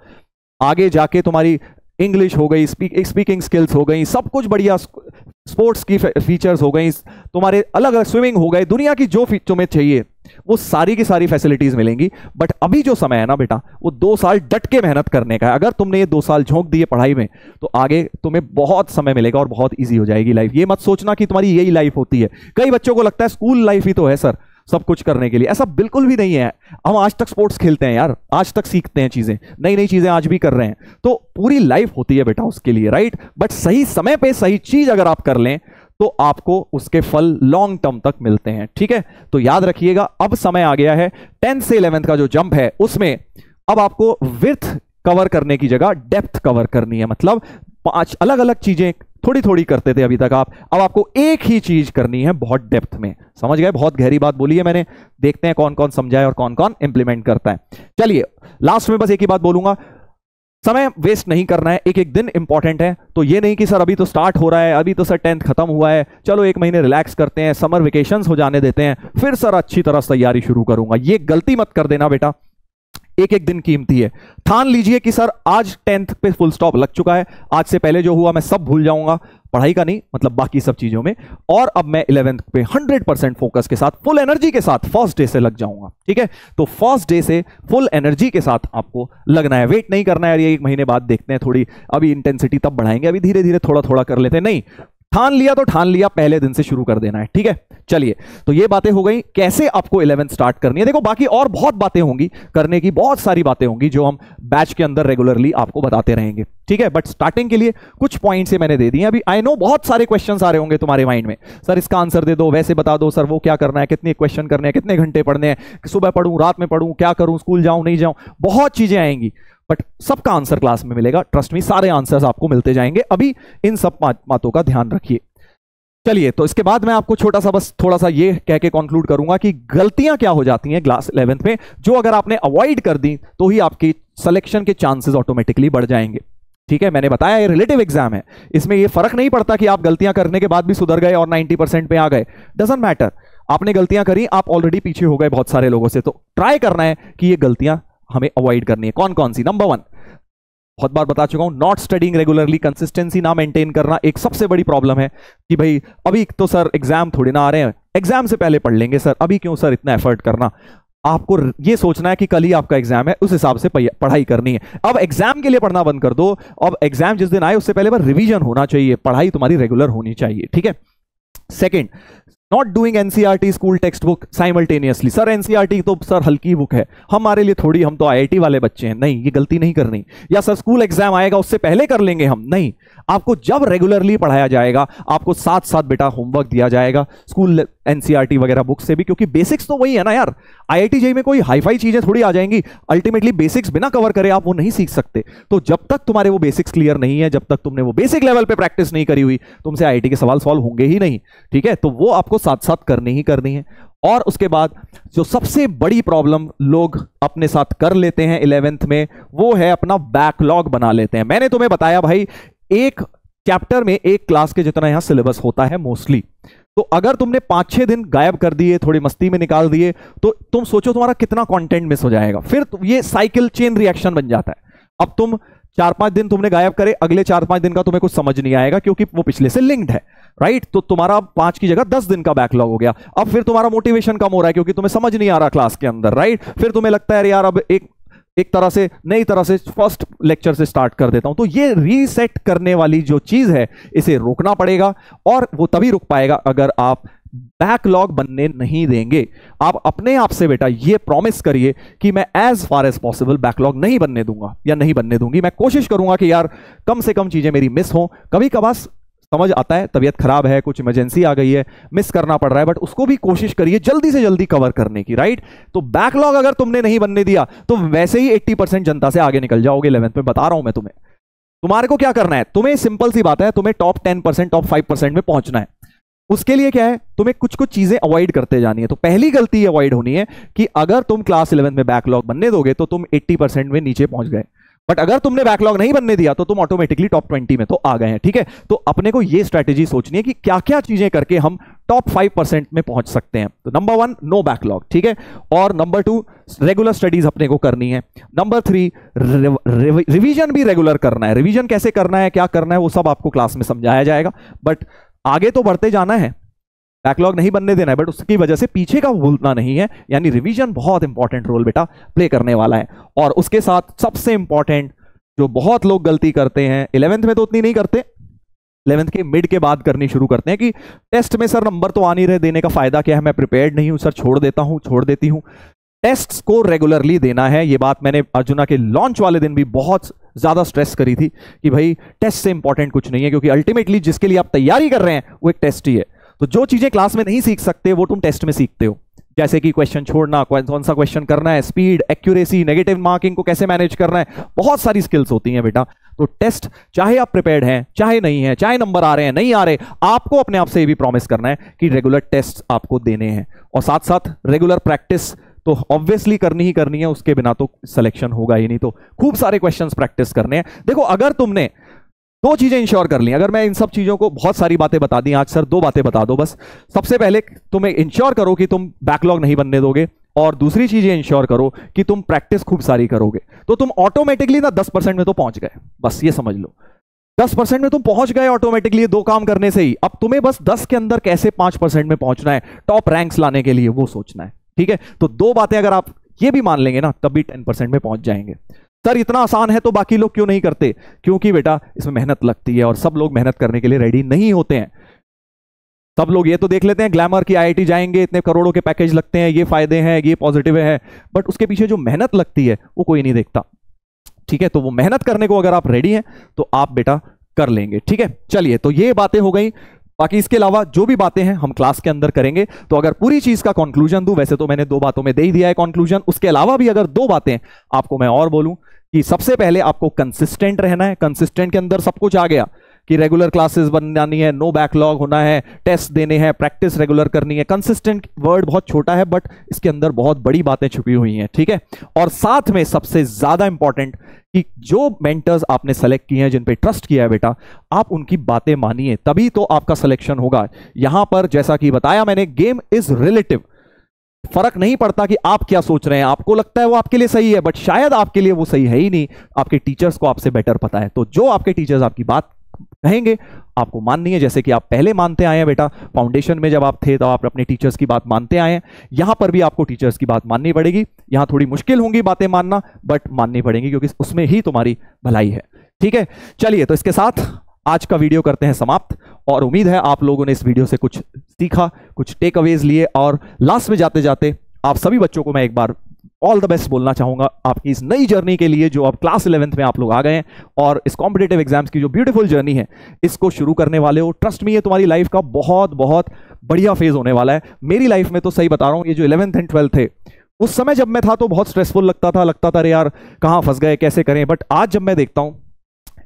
आगे जाके तुम्हारी इंग्लिश हो गई, स्पीकिंग स्किल्स हो गई, सब कुछ बढ़िया, स्पोर्ट्स की फीचर्स हो गई, तुम्हारे अलग अलग स्विमिंग हो गए, दुनिया की जो तुम्हें चाहिए वो सारी की सारी फैसिलिटीज मिलेंगी। बट अभी जो समय है ना बेटा, वो 2 साल डट के मेहनत करने का है। अगर तुमने ये 2 साल झोंक दिए पढ़ाई में, तो आगे तुम्हें बहुत समय मिलेगा और बहुत ईजी हो जाएगी लाइफ। ये मत सोचना कि तुम्हारी यही लाइफ होती है। कई बच्चों को लगता है स्कूल लाइफ ही तो है सर सब कुछ करने के लिए, ऐसा बिल्कुल भी नहीं है। हम आज तक स्पोर्ट्स खेलते हैं यार, आज तक सीखते हैं चीजें, नई नई चीजें आज भी कर रहे हैं। तो पूरी लाइफ होती है बेटा उसके लिए, राइट? बट सही समय पे सही चीज अगर आप कर लें, तो आपको उसके फल लॉन्ग टर्म तक मिलते हैं। ठीक है, तो याद रखिएगा, अब समय आ गया है 10th से 11th का जो जंप है, उसमें अब आपको विड्थ कवर करने की जगह डेप्थ कवर करनी है। मतलब 5 अलग अलग चीजें थोड़ी थोड़ी करते थे अभी तक आप, अब आपको एक ही चीज करनी है बहुत डेप्थ में। समझ गए? बहुत गहरी बात बोली है मैंने। देखते हैं कौन कौन समझाए और कौन कौन इंप्लीमेंट करता है। चलिए लास्ट में बस एक ही बात बोलूंगा, समय वेस्ट नहीं करना है, एक एक दिन इंपॉर्टेंट है। तो ये नहीं कि सर अभी तो स्टार्ट हो रहा है, अभी तो सर 10th खत्म हुआ है, चलो 1 महीने रिलैक्स करते हैं, समर वेकेशंस हो जाने देते हैं, फिर सर अच्छी तरह तैयारी शुरू करूंगा। ये गलती मत कर देना बेटा, एक एक दिन कीमती है। ठान लीजिए कि सर आज 10th पे फुल स्टॉप लग चुका है, आज से पहले जो हुआ मैं सब भूल जाऊंगा, पढ़ाई का नहीं मतलब बाकी सब चीजों में, और अब मैं 11th पे 100% फोकस के साथ, फुल एनर्जी के साथ फर्स्ट डे से लग जाऊंगा। ठीक है, तो फर्स्ट डे से फुल एनर्जी के साथ आपको लगना है, वेट नहीं करना है। ये 1 महीने बाद देखते हैं, थोड़ी अभी इंटेंसिटी तब बढ़ाएंगे, अभी धीरे धीरे थोड़ा थोड़ा कर लेते हैं। नहीं, ठान लिया तो ठान लिया, पहले दिन से शुरू कर देना है। ठीक है, चलिए तो ये बातें हो गई कैसे आपको 11th स्टार्ट करनी है। देखो बाकी और बहुत बातें होंगी करने की, बहुत सारी बातें होंगी जो हम बैच के अंदर रेगुलरली आपको बताते रहेंगे। ठीक है, बट स्टार्टिंग के लिए कुछ पॉइंट्स से मैंने दे दिए। अभी आई नो बहुत सारे क्वेश्चंस आ रहे होंगे तुम्हारे माइंड में, सर इसका आंसर दे दो, वैसे बता दो, सर वो क्या करना है, कितने क्वेश्चन करने हैं, कितने घंटे पढ़ने हैं, सुबह पढ़ूं, रात में पढ़ूं, क्या करूं, स्कूल जाऊं नहीं जाऊं, बहुत चीजें आएंगी। बट सबका आंसर क्लास में मिलेगा, ट्रस्ट मी, सारे आंसर्स आपको मिलते जाएंगे। अभी इन सब बातों का ध्यान रखिए। चलिए, तो इसके बाद मैं आपको छोटा सा बस थोड़ा सा ये कह के कंक्लूड करूंगा कि गलतियां क्या हो जाती हैं क्लास 11th में, जो अगर आपने अवॉइड कर दी तो ही आपकी सिलेक्शन के चांसेस ऑटोमेटिकली बढ़ जाएंगे। ठीक है, मैंने बताया ये रिलेटिव एग्जाम है, इसमें ये फर्क नहीं पड़ता कि आप गलतियां करने के बाद भी सुधर गए और 90% पे आ गए, डजंट मैटर। आपने गलतियां करी, आप ऑलरेडी पीछे हो गए बहुत सारे लोगों से, तो ट्राई करना है कि ये गलतियां हमें अवॉइड करनी है। कौन कौन सी? नंबर 1, बहुत बार बता चुका हूं, नॉट स्टडिंग रेगुलरली, कंसिस्टेंसी ना मेंटेन करना एक सबसे बड़ी प्रॉब्लम है। कि भाई अभी तो सर एग्जाम थोड़ी ना आ रहे हैं, एग्जाम से पहले पढ़ लेंगे सर, अभी क्यों सर इतना एफर्ट करना। आपको ये सोचना है कि कल ही आपका एग्जाम है, उस हिसाब से पढ़ाई करनी है। अब एग्जाम के लिए पढ़ना बंद कर दो। अब एग्जाम जिस दिन आए उससे पहले रिवीजन होना चाहिए, पढ़ाई तुम्हारी रेगुलर होनी चाहिए, ठीक है। Second, not doing NCERT school text book simultaneously. Sir NCERT तो सर हल्की बुक है, हमारे लिए थोड़ी, हम तो आईआईटी वाले बच्चे हैं। नहीं, ये गलती नहीं करनी। या सर स्कूल एग्जाम आएगा उससे पहले कर लेंगे हम, नहीं। आपको जब रेगुलरली पढ़ाया जाएगा, आपको साथ साथ बेटा होमवर्क दिया जाएगा स्कूल एनसीईआरटी वगैरह बुक से भी, क्योंकि बेसिक्स तो वही है ना यार। आईआईटी जेईई में कोई हाईफाई चीजें थोड़ी आ जाएंगी, अल्टीमेटली बेसिक्स बिना कवर करे आप वो नहीं सीख सकते। तो जब तक तुम्हारे वो बेसिक्स क्लियर नहीं है, जब तक तुमने वो बेसिक लेवल पे प्रैक्टिस नहीं करी हुई, तुमसे आईआईटी के सवाल सॉल्व होंगे ही नहीं, ठीक है। तो वो आपको साथ साथ करनी ही करनी है। और उसके बाद जो सबसे बड़ी प्रॉब्लम लोग अपने साथ कर लेते हैं 11th में, वो है अपना बैकलॉग बना लेते हैं। मैंने तुम्हें बताया भाई, एक चैप्टर में एक क्लास के जितना यहां सिलेबस होता है मोस्टली। तो अगर तुमने 5-6 दिन गायब कर दिए, थोड़ी मस्ती में निकाल दिए, तो तुम सोचो तुम्हारा कितना कंटेंट मिस हो जाएगा। फिर ये साइकिल चेन रिएक्शन बन जाता है। अब तुम 4-5 दिन तुमने गायब करे, अगले 4-5 दिन का तुम्हें कुछ समझ नहीं आएगा, क्योंकि वो पिछले से लिंक्ड है, राइट। तो तुम्हारा 5 की जगह 10 दिन का बैकलॉग हो गया। अब फिर तुम्हारा मोटिवेशन कम हो रहा है, क्योंकि तुम्हें समझ नहीं आ रहा क्लास के अंदर, राइट। फिर तुम्हें लगता है यार अब एक तरह से नई तरह से फर्स्ट लेक्चर से स्टार्ट कर देता हूं। तो ये रीसेट करने वाली जो चीज है, इसे रोकना पड़ेगा। और वो तभी रुक पाएगा अगर आप बैकलॉग बनने नहीं देंगे। आप अपने आप से बेटा ये प्रॉमिस करिए कि मैं as far as possible backlog नहीं बनने दूंगा या नहीं बनने दूंगी। मैं कोशिश करूंगा कि यार कम से कम चीजें मेरी मिस हो। कभी कभार समझ आता है, तबीयत खराब है, कुछ इमरजेंसी आ गई है, मिस करना पड़ रहा है, बट उसको भी कोशिश करिए जल्दी से जल्दी कवर करने की, राइट। तो बैकलॉग अगर तुमने नहीं बनने दिया तो वैसे ही 80% जनता से आगे निकल जाओगे 11th में, बता रहा हूं मैं तुम्हें। तुम्हारे को क्या करना है, तुम्हें सिंपल सी बात है, तुम्हें टॉप 10%, टॉप 5% में पहुंचना है। उसके लिए क्या है, तुम्हें कुछ कुछ चीजें अवॉइड करते जानी है। तो पहली गलती अवॉइड होनी है कि अगर तुम क्लास 11th में बैकलॉग बनने दोगे तो तुम 80% में नीचे पहुंच गए, बट अगर तुमने बैकलॉग नहीं बनने दिया तो तुम ऑटोमेटिकली टॉप 20 में तो आ गए हैं, ठीक है। तो अपने को ये स्ट्रेटेजी सोचनी है कि क्या क्या चीजें करके हम टॉप 5% में पहुंच सकते हैं। तो नंबर 1, नो बैकलॉग, ठीक है। और नंबर 2, रेगुलर स्टडीज अपने को करनी है। नंबर 3, रिवीजन भी रेगुलर करना है। रिवीजन कैसे करना है, क्या करना है, वो सब आपको क्लास में समझाया जाएगा, बट आगे तो बढ़ते जाना है, बैकलॉग नहीं बनने देना है, बट उसकी वजह से पीछे का भूलना नहीं है। यानी रिवीजन बहुत इंपॉर्टेंट रोल बेटा प्ले करने वाला है। और उसके साथ सबसे इंपॉर्टेंट जो बहुत लोग गलती करते हैं, 11th में तो उतनी नहीं करते, 11th के मिड के बाद करनी शुरू करते हैं कि टेस्ट में सर नंबर तो आ नहीं रहे, देने का फायदा क्या है, मैं प्रिपेयर्ड नहीं हूं सर, छोड़ देती हूं। टेस्ट्स को रेगुलरली देना है। ये बात मैंने अर्जुना के लॉन्च वाले दिन भी बहुत ज्यादा स्ट्रेस करी थी कि भाई टेस्ट से इंपॉर्टेंट कुछ नहीं है, क्योंकि अल्टीमेटली जिसके लिए आप तैयारी कर रहे हैं वो एक टेस्ट ही है। तो जो चीजें क्लास में नहीं सीख सकते वो तुम टेस्ट में सीखते हो, जैसे कि क्वेश्चन छोड़ना, कौन सा क्वेश्चन करना है, स्पीड, एक्यूरेसी, नेगेटिव मार्किंग को कैसे मैनेज करना है, बहुत सारी स्किल्स होती हैं बेटा। तो टेस्ट चाहे आप प्रिपेयर्ड हैं, चाहे नहीं है, चाहे नंबर आ रहे हैं, नहीं आ रहे, आपको अपने आप से ये भी प्रॉमिस करना है कि रेगुलर टेस्ट आपको देने हैं। और साथ साथ रेगुलर प्रैक्टिस तो ऑब्वियसली करनी ही करनी है, उसके बिना तो सिलेक्शन होगा ही नहीं। तो खूब सारे क्वेश्चंस प्रैक्टिस करने हैं। देखो, अगर तुमने 2 चीजें इंश्योर कर ली, अगर मैं इन सब चीजों को, बहुत सारी बातें बता दी आज सर, 2 बातें बता दो बस। सबसे पहले तुम इंश्योर करो कि तुम बैकलॉग नहीं बनने दोगे, और दूसरी चीज ये इंश्योर करो कि तुम प्रैक्टिस खूब सारी करोगे, तो तुम ऑटोमेटिकली ना 10% में तो पहुंच गए। बस ये समझ लो, 10% में तुम पहुंच गए ऑटोमेटिकली 2 काम करने से ही। अब तुम्हें बस 10 के अंदर कैसे 5% में पहुंचना है, टॉप रैंक्स लाने के लिए, वो सोचना है, ठीक है। तो 2 बातें अगर आप ये भी मान लेंगे ना, तब भी 10% में पहुंच जाएंगे। सर इतना आसान है तो बाकी लोग क्यों नहीं करते? क्योंकि बेटा इसमें मेहनत लगती है और सब लोग मेहनत करने के लिए रेडी नहीं होते हैं। सब लोग ये तो देख लेते हैं ग्लैमर की, आईआईटी जाएंगे, इतने करोड़ों के पैकेज लगते हैं, ये फायदे हैं, ये पॉजिटिव है, बट उसके पीछे जो मेहनत लगती है वो कोई नहीं देखता, ठीक है। तो वो मेहनत करने को अगर आप रेडी हैं तो आप बेटा कर लेंगे, ठीक है। चलिए, तो ये बातें हो गई। बाकी इसके अलावा जो भी बातें हैं हम क्लास के अंदर करेंगे। तो अगर पूरी चीज का कंक्लूजन दूं, वैसे तो मैंने 2 बातों में दे ही दिया है कंक्लूजन, उसके अलावा भी अगर 2 बातें आपको मैं और बोलूं कि सबसे पहले आपको कंसिस्टेंट रहना है। कंसिस्टेंट के अंदर सब कुछ आ गया कि रेगुलर क्लासेस बनानी है, नो बैकलॉग होना है, टेस्ट देने हैं, प्रैक्टिस रेगुलर करनी है। कंसिस्टेंट वर्ड बहुत छोटा है बट इसके अंदर बहुत बड़ी बातें छुपी हुई हैं, ठीक है। और साथ में सबसे ज्यादा इंपॉर्टेंट कि जो मेंटर्स आपने सेलेक्ट किए हैं, जिन पे ट्रस्ट किया है बेटा, आप उनकी बातें मानिए, तभी तो आपका सिलेक्शन होगा। यहां पर जैसा कि बताया मैंने, गेम इज रिलेटिव। फर्क नहीं पड़ता कि आप क्या सोच रहे हैं, आपको लगता है वो आपके लिए सही है, बट शायद आपके लिए वो सही है ही नहीं, आपके टीचर्स को आपसे बेटर पता है। तो जो आपके टीचर्स आपकी बात कहेंगे आपको माननी है, जैसे कि आप पहले मानते आए हैं बेटा। फाउंडेशन में जब आप थे तो आप अपने टीचर्स की बात मानते आए हैं, यहां पर भी आपको टीचर्स की बात माननी पड़ेगी। यहां थोड़ी मुश्किल होंगी बातें मानना, बट माननी पड़ेगी क्योंकि उसमें ही तुम्हारी भलाई है। ठीक है, चलिए तो इसके साथ आज का वीडियो करते हैं समाप्त, और उम्मीद है आप लोगों ने इस वीडियो से कुछ सीखा, कुछ टेक अवेज लिए। और लास्ट में जाते जाते आप सभी बच्चों को मैं एक बार ऑल द बेस्ट बोलना चाहूंगा आपकी इस नई जर्नी के लिए, जो अब क्लास 11th में आप लोग आ गए हैं और इस कॉम्पिटेटिव एग्जाम्स की जो ब्यूटीफुल जर्नी है इसको शुरू करने वाले हो। ट्रस्ट मी, ये तुम्हारी लाइफ का बहुत बहुत बढ़िया फेज होने वाला है। मेरी लाइफ में तो सही बता रहा हूं, ये जो 11th एंड 12th थे उस समय जब मैं था तो बहुत स्ट्रेसफुल लगता था अरे यार कहां फंस गए, कैसे करें। बट आज जब मैं देखता हूं,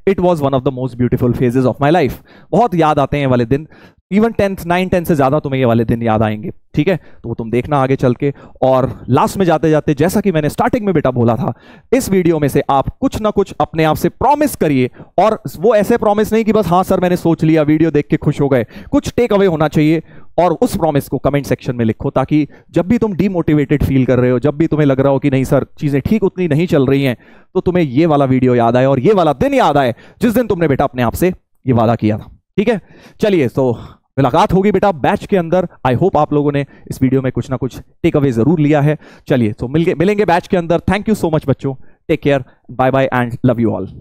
it was one of the most beautiful phases of my life. बहुत याद आते हैं ये वाले दिन, इवन 10th 9th 10th से ज्यादा तुम्हें ये वाले दिन याद आएंगे। ठीक है, तो वो तुम देखना आगे चल के। और लास्ट में जाते जाते, जैसा कि मैंने स्टार्टिंग में बेटा बोला था, इस वीडियो में से आप कुछ ना कुछ अपने आप से प्रॉमिस करिए। और वो ऐसे प्रॉमिस नहीं कि बस हाँ सर मैंने सोच लिया, वीडियो देख के खुश हो गए। कुछ टेक अवे होना चाहिए, और उस प्रॉमिस को कमेंट सेक्शन में लिखो, ताकि जब भी तुम डीमोटिवेटेड फील कर रहे हो, जब भी तुम्हें लग रहा हो कि नहीं सर चीजें ठीक उतनी नहीं चल रही हैं, तो तुम्हें ये वाला वीडियो याद आए और ये वाला दिन याद आए जिस दिन तुमने बेटा अपने आप से ये वादा किया था। ठीक है, चलिए तो मुलाकात होगी बेटा बैच के अंदर। आई होप आप लोगों ने इस वीडियो में कुछ ना कुछ टेक अवे जरूर लिया है। चलिए तो मिलेंगे बैच के अंदर। थैंक यू सो मच बच्चों, take care, bye bye and love you all.